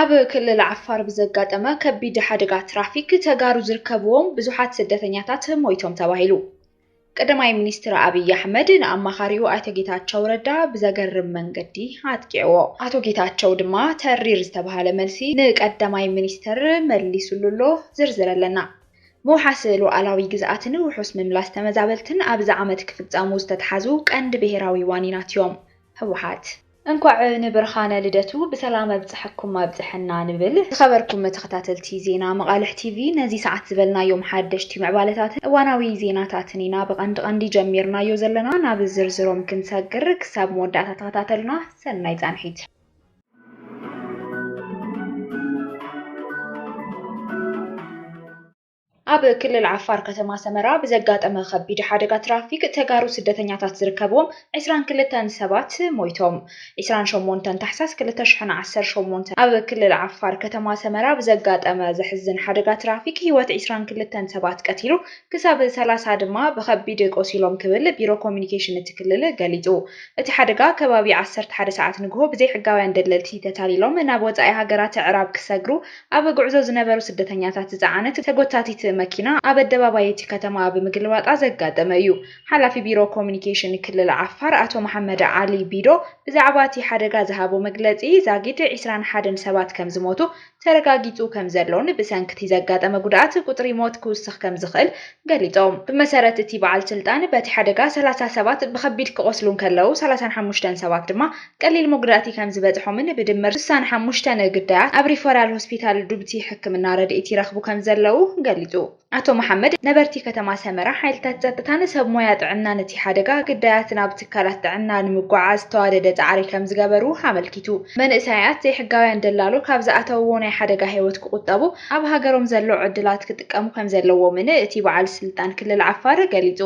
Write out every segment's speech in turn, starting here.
ኣብ ክልል ዓፋር ብዘጋጠመ ከቢድ ሓደጋ ትራፊክ ተጋሩ ዝርከብዎም ብዙሓት ስደተኛታት ሞይቶም ተባሂሉ። ቀዳማይ ሚኒስትር አብይ አሕመድ ንኣማኻሪኡ ኣቶ ጌታቸው ረዳ ብዘገርም መንገዲ ኣጥቂዕዎ። ኣቶ ጌታቸው ድማ ተሪር ዝተባሃለ መልሲ ንቀዳማይ ሚኒስትር መሊሱሉሎ ዝርዝር ኣለና። ምውሓስ ሉዓላዊ ግዝኣትን ውሑስ ምምላስ ተመዛበልትን ኣብዚ ዓመት ክፍጻሙ ዝተተሓዙ ቀንዲ ብሄራዊ ዋኒናት እዮም። ህወሓት እንኳዕ ንብርኻነ ልደቱ ብሰላም ኣብፅሐኩም ኣብፅሐና ንብል ዝኸበርኩም ተኸታተልቲ ዜና መቃልሕ ቲቪ ነዚ ሰዓት ዝበልናዮም ሓደሽቲ ምዕባለታትን እዋናዊ ዜናታትን ኢና ብቐንዲ ጀሚርናዮ ዘለና። ናብ ዝርዝሮም ክንሰግር ክሳብ መወዳእታ ተኸታተሉና። ሰናይ ጻንሒት። ኣብ ክልል ዓፋር ከተማ ሰመራ ብዘጋጠመ ከቢድ ሓደጋ ትራፊክ ተጋሩ ስደተኛታት ዝርከብዎም 22 ሰባት ሞይቶም። 28 ታሕሳስ 2018 ኣብ ክልል ዓፋር ከተማ ሰመራ ብዘጋጠመ ዘሕዝን ሓደጋ ትራፊክ ህይወት 22 ሰባት ቀቲሉ ክሳብ 30 ድማ ብከቢድ ቆሲሎም ክብል ቢሮ ኮሙኒኬሽን እቲ ክልል ገሊጹ። እቲ ሓደጋ ከባቢ 11 ሰዓት ንግሆ ብዘይ ሕጋውያን ደለልቲ ተታሊሎም ናብ ወጻኢ ሃገራት ዕራብ ክሰግሩ ኣብ ጉዕዞ ዝነበሩ ስደተኛታት ዝጸዓነት ተጎታቲት መኪና ኣብ ኣደባባይ እቲ ከተማ ብምግልባጣ ዘጋጠመ እዩ። ሓላፊ ቢሮ ኮሙኒኬሽን ክልል ዓፋር ኣቶ መሐመድ ዓሊ ቢዶ ብዛዕባ እቲ ሓደጋ ዝሃቦ መግለጺ ዛጊድ 21 ሰባት ከም ዝሞቱ ተረጋጊጹ ከም ዘሎን ብሰንኪ እቲ ዘጋጠመ ጉድኣት ቁጥሪ ሞት ክውስኽ ከም ዝኽእል ገሊጾም። ብመሰረት እቲ በዓል ስልጣን በቲ ሓደጋ 30 ሰባት ብከቢድ ክቆስሉ ከለዉ 35 ሰባት ድማ ቀሊል መጉዳእቲ ከም ዝበጽሖምን ብድምር 65 ግዳያት ኣብ ሪፈራል ሆስፒታል ዱብቲ ሕክምና ረድኤት ይረኽቡ ከም ዘለው ገሊጹ። ኣቶ መሐመድ ነበርቲ ከተማ ሰመራ ሓይልታት ጸጥታን ሰብ ሞያ ጥዕናን እቲ ሓደጋ ግዳያት ናብ ትካላት ጥዕና ንምጓዓዝ ተዋደደ ጻዕሪ ከም ዝገበሩ ኣመልኪቱ። መንእሰያት ዘይሕጋውያን ደላሎ ካብ ዝኣተውዎ ናይ ሓደጋ ህይወት ክቁጠቡ ኣብ ሃገሮም ዘሎ ዕድላት ክጥቀሙ ከም ዘለዎምን እቲ በዓል ስልጣን ክልል ዓፋር ገሊጹ።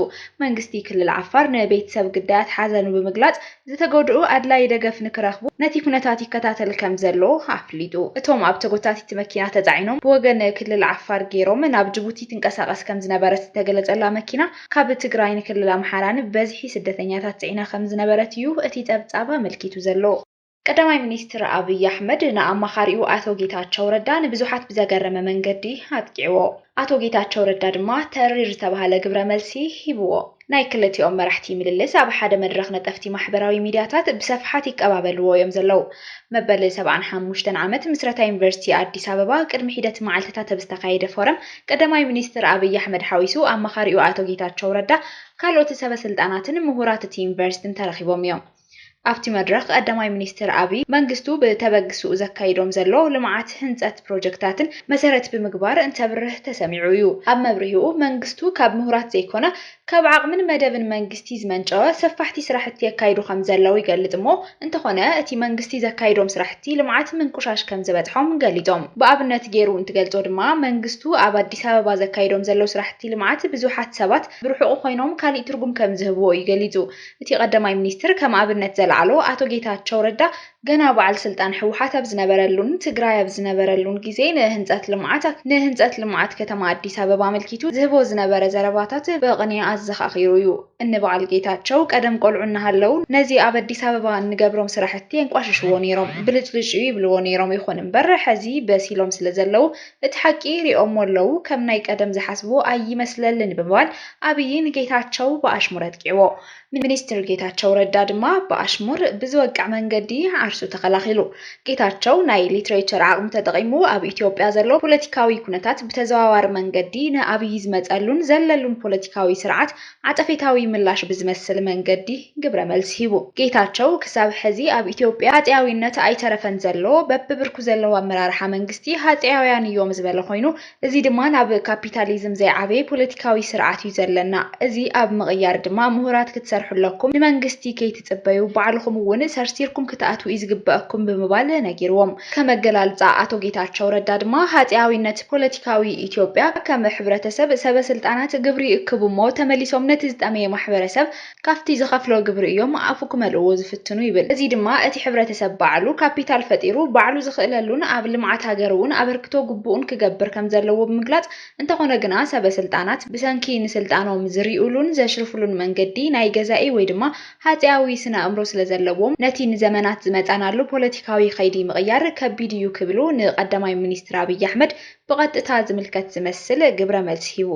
መንግስቲ ክልል ዓፋር ንቤተሰብ ግዳያት ሓዘኑ ብምግላጽ ዝተጎድኡ ኣድላይ ደገፍ ንክረኽቡ ነቲ ኩነታት ይከታተል ከም ዘሎ ኣፍሊጡ። እቶም ኣብ ተጎታቲት መኪና ተጻዒኖም ብወገን ክልል ዓፋር ገይሮም ናብ ጅቡቲ ትንቀሳቀስ ከም ዝነበረት ተገለጸላ መኪና ካብ ትግራይ ንክልል ኣምሓራን በዝሒ ስደተኛታት ጽዒና ከም ዝነበረት እዩ እቲ ጸብጻብ ኣመልኪቱ ዘሎ። ቀዳማይ ሚኒስትር አብይ አሕመድ ንኣማኻሪኡ ኣቶ ጌታቸው ረዳ ንብዙሓት ብዘገረመ መንገዲ ኣጥቂዕዎ። ኣቶ ጌታቸው ረዳ ድማ ተሪር ዝተባሃለ ግብረ መልሲ ሂብዎ። ናይ ክልቲኦም መራሕቲ ምልልስ ኣብ ሓደ መድረኽ ነጠፍቲ ማሕበራዊ ሚድያታት ብሰፍሓት ይቀባበልዎ እዮም ዘለው። መበል 75 ዓመት ምስረታ ዩኒቨርሲቲ ኣዲስ ኣበባ ቅድሚ ሂደት መዓልትታት ብዝተኻየደ ፎረም ቀዳማይ ሚኒስትር አብይ አሕመድ ሓዊሱ ኣማኻሪኡ ኣቶ ጌታቸው ረዳ ካልኦት ሰበስልጣናትን ምሁራት እቲ ዩኒቨርሲቲን ተረኺቦም እዮም። ኣብቲ መድረኽ ቀዳማይ ሚኒስትር አብይ መንግስቱ ብተበግስኡ ዘካይዶም ዘሎ ልምዓት ህንፀት ፕሮጀክታትን መሰረት ብምግባር እንተብርህ ተሰሚዑ እዩ። ኣብ መብርሂኡ መንግስቱ ካብ ምሁራት ዘይኮነ ካብ ዓቕምን መደብን መንግስቲ ዝመንጨወ ሰፋሕቲ ስራሕቲ የካይዱ ከም ዘለው ይገልጽ እሞ እንተኾነ እቲ መንግስቲ ዘካይዶም ስራሕቲ ልምዓት ምንቁሻሽ ከም ዝበጽሖም ገሊጾም። ብኣብነት ገይሩ እንትገልጾ ድማ መንግስቱ ኣብ አዲስ ኣበባ ዘካይዶም ዘለው ስራሕቲ ልምዓት ብዙሓት ሰባት ብርሑቕ ኮይኖም ካሊእ ትርጉም ከም ዝህብዎ ይገሊጹ። እቲ ቀዳማይ ሚኒስትር ከም ኣብነት ዘልዓሎ ኣቶ ጌታቸው ረዳ ገና በዓል ስልጣን ህወሓት ኣብ ዝነበረሉን ትግራይ ኣብ ዝነበረሉን ግዜ ንህንፀት ልምዓት ከተማ ኣዲስ ኣበባ ኣመልኪቱ ዝህቦ ዝነበረ ዘረባታት በቕንያ ኣዘኻኺሩ እዩ። እንበዓል ጌታቸው ቀደም ቆልዑ እናሃለው ነዚ ኣብ ኣዲስ ኣበባ እንገብሮም ስራሕቲ እንቋሽሽዎ ነይሮም ብልጭልጭ ይብልዎ ነይሮም። ይኹን እምበር ሕዚ በሲሎም ስለ ዘለው እቲ ሓቂ ሪኦም ኣለው ከም ናይ ቀደም ዝሓስቦ ኣይመስለልን ብምባል ኣብይን ጌታቸው ብኣሽሙር ኣጥቂዕዎ። ሚኒስትር ጌታቸው ረዳ ድማ ብኣሽሙር ብዝወቅዕ መንገዲ ዓርሱ ተኸላኺሉ። ጌታቸው ናይ ሊትሬቸር ዓቕሚ ተጠቒሙ ኣብ ኢትዮጵያ ዘሎ ፖለቲካዊ ኩነታት ብተዘዋዋሪ መንገዲ ንኣብይ ዝመፀሉን ዘለሉን ፖለቲካዊ ስርዓት ዓፀፌታዊ ምላሽ ብዝመስል መንገዲ ግብረ መልሲ ሂቡ። ጌታቸው ክሳብ ሕዚ ኣብ ኢትዮጵያ ሃፀያዊነት ኣይተረፈን ዘሎ በብብርኩ ዘለዎ ኣመራርሓ መንግስቲ ሃፀያውያን እዮም ዝበለ ኮይኑ እዚ ድማ ናብ ካፒታሊዝም ዘይዓበየ ፖለቲካዊ ስርዓት እዩ ዘለና። እዚ ኣብ ምቕያር ድማ ምሁራት ክትሰርሑለኩም ንመንግስቲ ከይትጽበዩ ባዕልኹም እውን ሰርሲርኩም ክትኣትዉ ዝግበአኩም ብምባል ነጊርዎም። ከመገላልጻ ኣቶ ጌታቸው ረዳ ድማ ሃፀያዊነት ፖለቲካዊ ኢትዮጵያ ከም ሕብረተሰብ ሰበስልጣናት ግብሪ ይእክቡ እሞ ተመሊሶም ነቲ ዝጠመየ ማሕበረሰብ ካፍቲ ዝኸፍሎ ግብሪ እዮም ኣፉ ክመልእዎ ዝፍትኑ ይብል። እዚ ድማ እቲ ሕብረተሰብ ባዕሉ ካፒታል ፈጢሩ ባዕሉ ዝኽእለሉን ኣብ ልምዓት ሃገር እውን ኣበርክቶ ግቡኡን ክገብር ከም ዘለዎ ብምግላጽ እንተኾነ ግና ሰበስልጣናት ብሰንኪ ንስልጣኖም ዝሪኡሉን ዘሽርፍሉን መንገዲ ናይ ገዛኢ ወይ ድማ ሃፀያዊ ስነ ኣእምሮ ስለ ስለዘለዎም ነቲ ንዘመናት ዝመጻናሉ ፖለቲካዊ ኸይዲ ምቕያር ከቢድ እዩ ክብሉ ንቀዳማይ ሚኒስትር አብይ አሕመድ ብቐጥታ ዝምልከት ዝመስል ግብረ መልስ ሂቡ።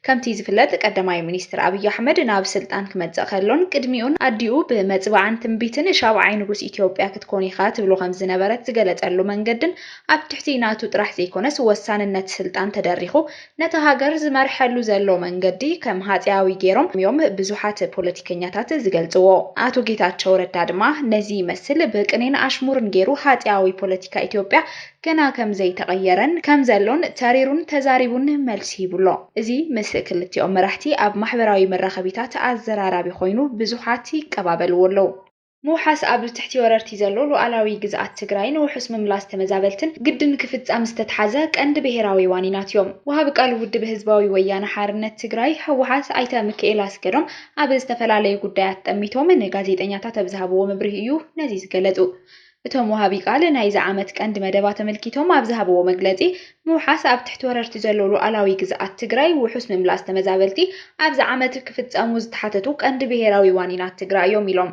ከምቲ ዝፍለጥ ቀዳማይ ሚኒስትር አብይ አሕመድ ናብ ስልጣን ክመጽእ ከሎን ቅድሚኡን አዲኡ ብመጽባዕን ትንቢትን ሻብዓይ ንጉስ ኢትዮጵያ ክትኮን ኢኻ ትብሎ ከም ዝነበረት ዝገለጸሉ መንገድን ኣብ ትሕቲ ናቱ ጥራሕ ዘይኮነስ ወሳንነት ስልጣን ተደሪኹ ነቲ ሃገር ዝመርሐሉ ዘሎ መንገዲ ከም ሃጽያዊ ገይሮም እዮም ብዙሓት ፖለቲከኛታት ዝገልጽዎ። አቶ ጌታቸው ረዳ ድማ ነዚ ይመስል ብቅኔን አሽሙርን ገይሩ ሃጽያዊ ፖለቲካ ኢትዮጵያ ገና ከም ዘይተቀየረን ከም ዘሎን ተሪሩን ተዛሪቡን መልሲ ይብሎ። እዚ ምስ ክልቲኦም መራሕቲ ኣብ ማሕበራዊ መራኸቢታት ኣዘራራቢ ኮይኑ ብዙሓት ይቀባበልዎ ኣለዉ። ሙሓስ ኣብ ትሕቲ ወረርቲ ዘሎ ሉዓላዊ ግዝኣት ትግራይን ውሑስ ምምላስ ተመዛበልትን ግድን ክፍጻም ዝተተሓዘ ቀንዲ ብሄራዊ ዋኒናት እዮም። ወሃቢ ቃል ውድብ ህዝባዊ ወያነ ሓርነት ትግራይ ህወሓት ኣይተ ሚካኤል ኣስገዶም ኣብ ዝተፈላለዩ ጉዳያት ጠሚቶም ንጋዜጠኛታት ኣብ ዝሃብዎ መብርሂ እዩ ነዚ ዝገለጹ። እቶም ወሃቢ ቃል ናይዚ ዓመት ቀንዲ መደባት ተመልኪቶም ኣብ ዝሃብዎ መግለጺ ሙሓስ ኣብ ትሕቲ ወረርቲ ዘሎ ሉዓላዊ ግዝኣት ትግራይ ውሑስ ምምላስ ተመዛበልቲ ኣብዚ ዓመት ክፍጸሙ ዝተሓተቱ ቀንዲ ብሄራዊ ዋኒናት ትግራይ እዮም ኢሎም።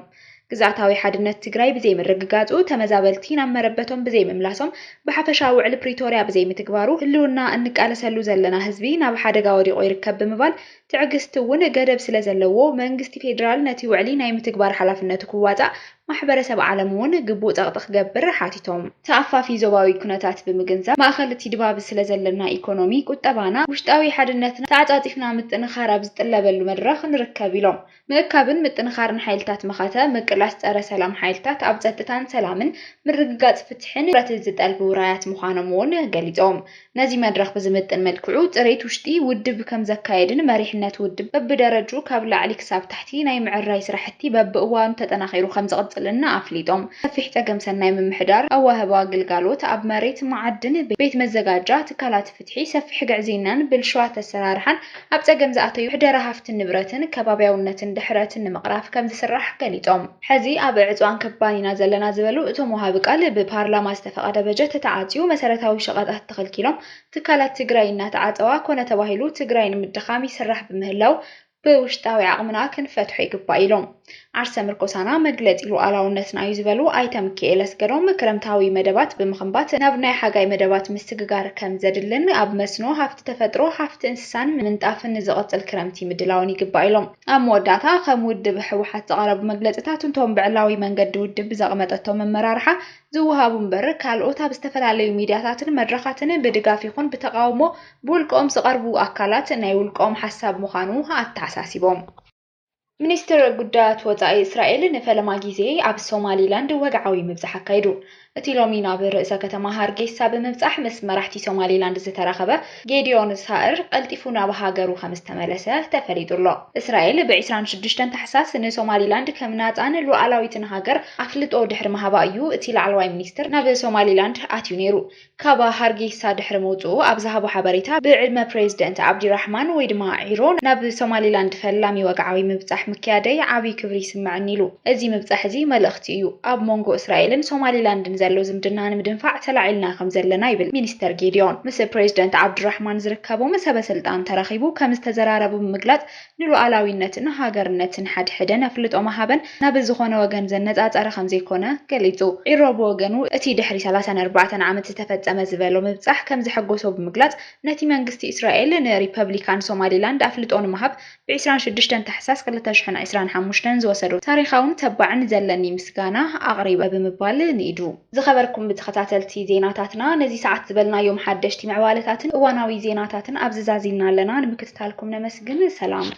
ግዝኣታዊ ሓድነት ትግራይ ብዘይ ምርግጋጹ ተመዛበልቲ ናብ መረበቶም ብዘይ ምምላሶም ብሓፈሻዊ ውዕሊ ፕሪቶርያ ብዘይ ምትግባሩ ህልውና እንቃለሰሉ ዘለና ህዝቢ ናብ ሓደጋ ወዲቑ ይርከብ ብምባል ትዕግስቲ እውን ገደብ ስለ ዘለዎ መንግስቲ ፌደራል ነቲ ውዕሊ ናይ ምትግባር ሓላፍነቱ ክዋጻእ ማሕበረሰብ ዓለም እውን ግቡእ ጸቕጢ ክገብር ሓቲቶም። ተኣፋፊ ዞባዊ ኩነታት ብምግንዛብ ማእኸል እቲ ድባብ ስለ ዘለና ኢኮኖሚ ቁጠባና ውሽጣዊ ሓድነትና ተዓጻጺፍና ምጥንኻር ኣብ ዝጥለበሉ መድረኽ ንርከብ ኢሎም። ምእካብን ምጥንኻርን ሓይልታት መኻተ ምቅላስ ጸረ ሰላም ሓይልታት ኣብ ጸጥታን ሰላምን ምርግጋጽ ፍትሕን ረት ዝጠልቡ ውራያት ምዃኖም እውን ገሊጾም። ነዚ መድረኽ ብዝምጥን መልክዑ ጽሬት ውሽጢ ውድብ ከም ዘካየድን መሪሕነት ውድብ በብደረጁ ካብ ላዕሊ ክሳብ ታሕቲ ናይ ምዕራይ ስራሕቲ በብእዋኑ ተጠናኺሩ ከም ዝቕጽልና ኣፍሊጦም። ሰፊሕ ጸገም ሰናይ ምምሕዳር ኣዋህባ ግልጋሎት ኣብ መሬት ማዕድን ቤት መዘጋጃ ትካላት ፍትሒ ሰፊሕ ግዕዝናን ብልሽዋት ኣሰራርሓን ኣብ ጸገም ዝኣተዩ ሕደራ ሃፍትን ንብረትን ከባብያውነትን ድሕረትን ንምቕራፍ ከም ዝስራሕ ገሊጾም። ሕዚ ኣብ ዕጽዋን ከባኒና ዘለና ዝበሉ እቶም ወሃቢ ቃል ብፓርላማ ዝተፈቐደ በጀት ተዓጽዩ መሰረታዊ ሸቐጣት ተኸልኪሎም ትካላት ትግራይ እናተዓጸዋ ኮነ ተባሂሉ ትግራይ ንምድኻም ይስራሕ ብምህላው ብውሽጣዊ ዓቕምና ክንፈትሖ ይግባእ ኢሎም። ዓርሰ ምርኮሳና መግለጺ ሉዓላውነትና እዩ ዝበሉ ኣይተ ሚካኤል ኣስገዶም ክረምታዊ መደባት ብምኽንባት ናብ ናይ ሓጋይ መደባት ምስግጋር ከም ዘድልን ኣብ መስኖ ሃፍቲ ተፈጥሮ ሃፍቲ እንስሳን ምንጣፍን ዝቕጽል ክረምቲ ምድላውን ይግባእ ኢሎም። ኣብ መወዳእታ ከም ውድብ ህወሓት ዝቐረቡ መግለጽታት እንቶም ብዕላዊ መንገዲ ውድብ ዘቕመጠቶም መመራርሓ ዝውሃቡ እምበር ካልኦት ኣብ ዝተፈላለዩ ሚድያታትን መድረኻትን ብድጋፍ ይኹን ብተቃውሞ ብውልቆም ዝቐርቡ ኣካላት ናይ ውልቆም ሓሳብ ምዃኑ ኣተሓሳሲቦም። ሚኒስትር ጉዳያት ወጻኢ እስራኤል ንፈለማ ግዜ ኣብ ሶማሊላንድ ወግዓዊ ምብዛሕ ኣካይዱ። እቲ ሎሚ ናብ ርእሰ ከተማ ሃርጌሳ ብምብጻሕ ምስ መራሕቲ ሶማሊላንድ ዝተረኸበ ጌዲዮን ሳዕር ቀልጢፉ ናብ ሃገሩ ከም ዝተመለሰ ተፈሊጡ ኣሎ። እስራኤል ብ26 ታሕሳስ ንሶማሊላንድ ከም ናጻን ሉዓላዊትን ሃገር ኣፍልጦ ድሕሪ ምሃባ እዩ እቲ ላዕለዋይ ሚኒስትር ናብ ሶማሊላንድ ኣትዩ ነይሩ። ካብ ሃርጌሳ ድሕሪ መውጽኡ ኣብ ዝሃቦ ሓበሬታ ብዕድመ ፕሬዚደንት ዓብዲራሕማን ወይ ድማ ዒሮ ናብ ሶማሊላንድ ፈላሚ ወግዓዊ ምብጻሕ ምክያደይ ዓብይ ክብሪ ይስምዐኒ ኢሉ። እዚ ምብጻሕ እዚ መልእኽቲ እዩ ኣብ ሞንጎ እስራኤልን ሶማሊላንድን ዘሎ ዝምድና ንምድንፋዕ ተላዒልና ከም ዘለና ይብል ሚኒስተር ጌዲዮን። ምስ ፕሬዚደንት ዓብዲራሕማን ዝርከቦም ሰበስልጣን ተራኺቡ ከም ዝተዘራረቡ ብምግላጽ ንሉዓላዊነትን ሃገርነትን ሓድሕደን ኣፍልጦ መሃበን ናብ ዝኾነ ወገን ዘነጻጸረ ከም ዘይኮነ ገሊጹ። ዒሮ ብወገኑ እቲ ድሕሪ 34 ዓመት ዝተፈጸመ ዝበሎ ምብጻሕ ከም ዝሐጎሶ ብምግላጽ ነቲ መንግስቲ እስራኤል ንሪፐብሊካን ሶማሊላንድ ኣፍልጦ ንምሃብ ብ26 ታሕሳስ 2025 ዝወሰዱ ታሪኻውን ተባዕን ዘለኒ ምስጋና ኣቕሪበ ብምባል ንኢዱ። ዝኸበርኩም ብተኸታተልቲ ዜናታትና ነዚ ሰዓት ዝበልናዮም ሓደሽቲ ምዕባለታትን እዋናዊ ዜናታትን ኣብ ዝዛዚልና ኣለና። ንምክትታልኩም ነመስግን። ሰላም።